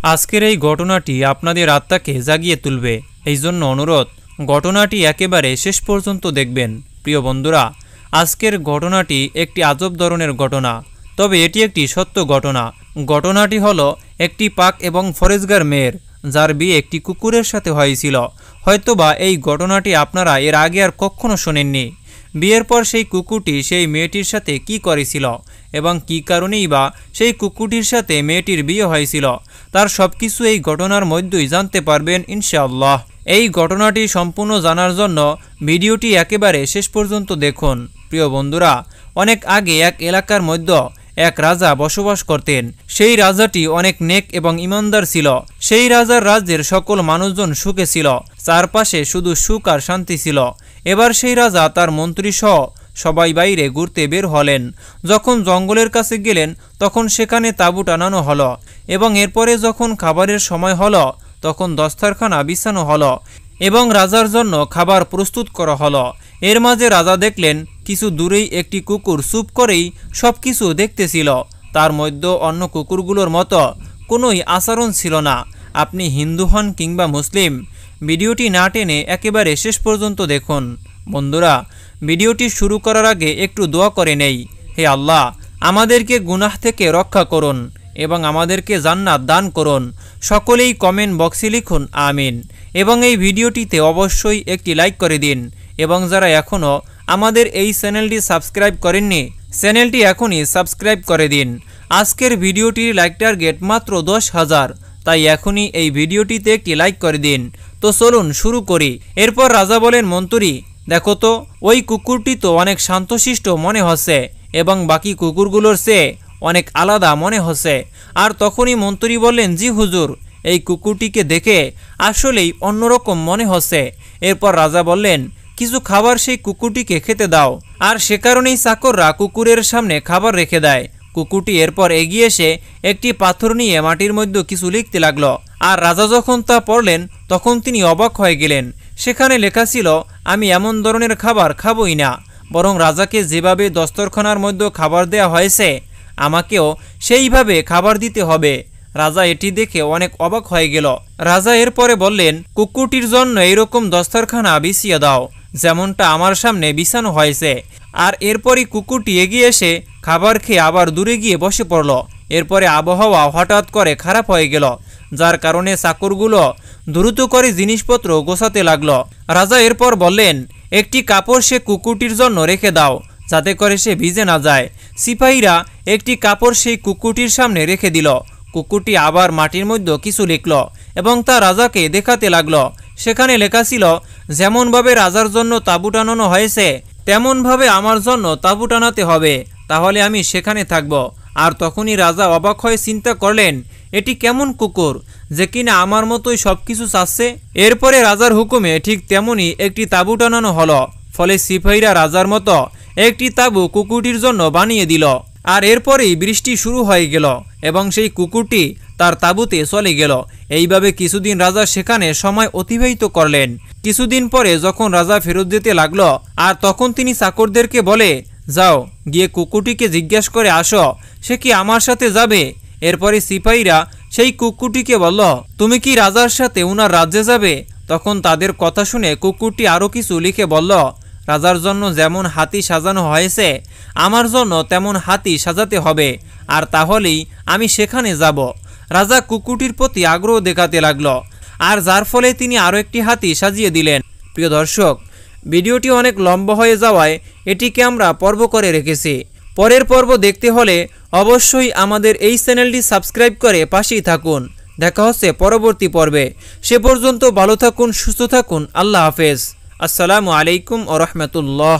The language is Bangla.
আজকের এই ঘটনাটি আপনাদের আত্মাকে জাগিয়ে তুলবে, এই জন্য অনুরোধ ঘটনাটি একেবারে শেষ পর্যন্ত দেখবেন। প্রিয় বন্ধুরা, আজকের ঘটনাটি একটি আজব ধরনের ঘটনা, তবে এটি একটি সত্য ঘটনা। ঘটনাটি হলো একটি পাক এবং ফরেজগার মেয়ের, যার বিয়ে একটি কুকুরের সাথে হয়েছিল। হয়তোবা এই ঘটনাটি আপনারা এর আগে আর কখনো শোনেননি। বিয়ের পর সেই কুকুরটি সেই মেয়েটির সাথে কি করেছিল এবং কী কারণেই বা সেই কুকুরটির সাথে মেয়েটির বিয়ে হয়েছিল, তার সব কিছু এই ঘটনার মধ্যেই জানতে পারবেন ইনশাআল্লাহ। এই ঘটনাটি সম্পূর্ণ জানার জন্য ভিডিওটি একেবারে শেষ পর্যন্ত দেখুন। প্রিয় বন্ধুরা, অনেক আগে এক এলাকার মধ্যে এক রাজা বসবাস করতেন। সেই রাজাটি অনেক নেক এবং ইমানদার ছিল। সেই রাজার রাজ্যের সকল মানুষজন সুখে ছিল, চারপাশে শুধু সুখ আর শান্তি ছিল। এবার সেই রাজা তার মন্ত্রী সহ সবাই বাইরে ঘুরতে বের হলেন। যখন জঙ্গলের কাছে গেলেন তখন সেখানে তাঁবু টানানো হলো এবং এরপরে যখন খাবারের সময় হলো তখন দস্তরখানা বিছানো হলো এবং রাজার জন্য খাবার প্রস্তুত করা হলো। এর মাঝে রাজা দেখলেন কিছু দূরেই একটি কুকুর চুপ করেই সব কিছু দেখতেছিল। তার মধ্যে অন্য কুকুরগুলোর মতো কোনোই আচরণ ছিল না। আপনি হিন্দু হন কিংবা মুসলিম, ভিডিওটি না টেনে একেবারে শেষ পর্যন্ত দেখুন। বন্ধুরা, ভিডিওটি শুরু করার আগে একটু দোয়া করে নেই। হে আল্লাহ, আমাদেরকে গুনাহ থেকে রক্ষা করুন এবং আমাদেরকে জান্নাত দান করুন। সকলেই কমেন্ট বক্সে লিখুন আমিন এবং এই ভিডিওটিতে অবশ্যই একটি লাইক করে দিন এবং যারা এখনও আমাদের এই চ্যানেলটি সাবস্ক্রাইব করেননি, চ্যানেলটি এখনই সাবস্ক্রাইব করে দিন। আজকের ভিডিওটির লাইক টার্গেট মাত্র 10,000, তাই এখনই এই ভিডিওটিতে একটি লাইক করে দিন। তো চলুন শুরু করি। এরপর রাজা বলেন, মন্ত্রী দেখো তো, ওই কুকুরটি তো অনেক শান্তশিষ্ট মনে হচ্ছে এবং বাকি কুকুরগুলোর চেয়ে অনেক আলাদা মনে হচ্ছে। আর তখনই মন্ত্রী বললেন, জি হুজুর, এই কুকুরটিকে দেখে আসলেই অন্যরকম মনে হচ্ছে। এরপর রাজা বললেন, কিছু খাবার সেই কুকুরটিকে খেতে দাও। আর সে কারণেই চাকররা কুকুরের সামনে খাবার রেখে দেয়। কুকুরটি এরপর এগিয়ে এসে একটি পাথর নিয়ে মাটির মধ্যে কিছু লিখতে লাগলো। আর রাজা যখন তা পড়লেন তখন তিনি অবাক হয়ে গেলেন। সেখানে লেখা ছিল, আমি এমন ধরনের খাবার খাবই না, বরং রাজাকে যেভাবে দস্তরখানার মধ্যে খাবার দেয়া হয়েছে আমাকেও সেইভাবে খাবার দিতে হবে। রাজা এটি দেখে অনেক অবাক হয়ে গেল। রাজা এরপরে বললেন, কুকুরটির জন্য এরকম দস্তরখানা বিছিয়ে দাও যেমনটা আমার সামনে বিছানো হয়েছে। আর এরপরই কুকুরটি এগিয়ে এসে খাবার খেয়ে আবার দূরে গিয়ে বসে পড়ল। এরপরে আবহাওয়া হঠাৎ করে খারাপ হয়ে গেল, যার কারণে চাকরগুলো দ্রুত করে জিনিসপত্র গোছাতে লাগলো। রাজা এরপর বললেন, একটি কাপড় সে কুকুরটির জন্য রেখে দাও যাতে করে সে ভিজে না যায়। সিপাহীরা একটি কাপড় সেই কুকুরটির সামনে রেখে দিল। কুকুরটি আবার মাটির মধ্যে কিছু লিখল এবং তা রাজাকে দেখাতে লাগলো। সেখানে লেখা ছিল, যেমনভাবে রাজার জন্য তাঁবু টানানো হয়েছে তেমনভাবে আমার জন্য তাঁবু টানাতে হবে, তাহলে আমি সেখানে থাকব। আর তখনই রাজা অবাক হয়ে চিন্তা করলেন, এটি কেমন কুকুর যে কিনা আমার মতোই সব কিছু চাচ্ছে। এরপরে রাজার হুকুমে ঠিক তেমনই একটি তাঁবু টানানো হলো। ফলে সিপাহীরা রাজার মতো একটি তাঁবু কুকুরটির জন্য বানিয়ে দিল। আর এরপরেই বৃষ্টি শুরু হয়ে গেল এবং সেই কুকুরটি তার তাঁবুতে চলে গেল। এইভাবে কিছুদিন রাজা সেখানে সময় অতিবাহিত করলেন। কিছুদিন পরে যখন রাজা ফেরত যেতে লাগলো, আর তখন তিনি চাকরদেরকে বলে, যাও গিয়ে কুকুরটিকে জিজ্ঞেস করে আসো সে কি আমার সাথে যাবে। এরপরে সিপাহীরা সেই কুকুরটিকে বলল, তুমি কি রাজার সাথে উনার রাজ্যে যাবে? তখন তাদের কথা শুনে কুকুরটি আরও কিছু লিখে বলল, রাজার জন্য যেমন হাতি সাজানো হয়েছে আমার জন্য তেমন হাতি সাজাতে হবে, আর তাহলেই আমি সেখানে যাব। রাজা কুকুরটির প্রতি আগ্রহ দেখাতে লাগলো, আর যার ফলে তিনি আরও একটি হাতি সাজিয়ে দিলেন। প্রিয় দর্শক, ভিডিওটি অনেক লম্বা হয়ে যাওয়ায় এটিকে আমরা পর্ব করে রেখেছি। পরের পর্ব দেখতে হলে অবশ্যই আমাদের এই চ্যানেলটি সাবস্ক্রাইব করে পাশেই থাকুন। দেখা হচ্ছে পরবর্তী পর্বে। সে পর্যন্ত ভালো থাকুন, সুস্থ থাকুন। আল্লাহ হাফেজ। আসসালামু আলাইকুম ওয়া রাহমাতুল্লাহ।